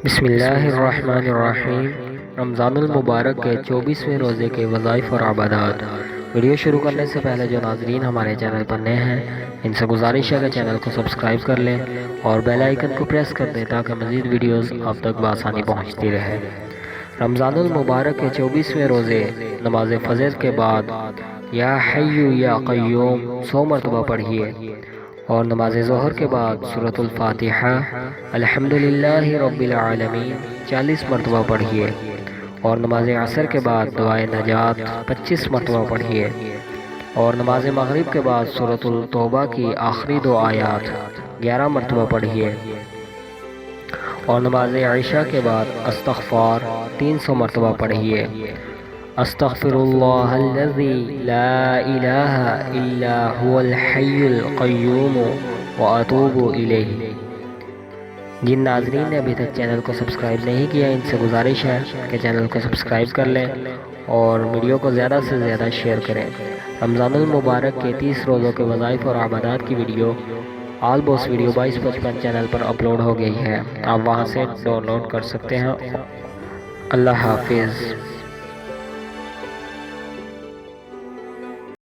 بسم اللہ الرحمن الرحیم۔ رمضان المبارک کے 24ویں روزے کے وظائف اور عبادات۔ ویڈیو شروع کرنے سے پہلے جو ناظرین ہمارے چینل پر نئے ہیں ان سے گزارش ہے کہ چینل کو سبسکرائب کر لیں اور بیل آئیکن کو پریس کر دیں تاکہ مزید ویڈیوز آپ تک بآسانی پہنچتی رہے۔ رمضان المبارک کے 24ویں روزے نماز فجر کے بعد یا حی یا قیوم 100 مرتبہ پڑھیے، اور نماز ظہر کے بعد سورۃ الفاتحہ الحمدللہ رب العالمین 40 مرتبہ پڑھیے، اور نماز عصر کے بعد دعائے نجات 25 مرتبہ پڑھیے، اور نماز مغرب کے بعد سورۃ التوبہ کی آخری 2 آیات 11 مرتبہ پڑھیے، اور نماز عشاء کے بعد استغفار 300 مرتبہ پڑھیے۔ استغفر اللہ الذی لا الہ الا هو الحی القیوم واتوب الیہ۔ جن ناظرین نے ابھی تک چینل کو سبسکرائب نہیں کیا ان سے گزارش ہے کہ چینل کو سبسکرائب کر لیں اور ویڈیو کو زیادہ سے زیادہ شیئر کریں۔ رمضان المبارک کے 30 روزوں کے وظائف اور عبادات کی ویڈیو آل بوس ویڈیو 2255 چینل پر اپلوڈ ہو گئی ہے، آپ وہاں سے ڈاؤن لوڈ کر سکتے ہیں۔ اللہ حافظ۔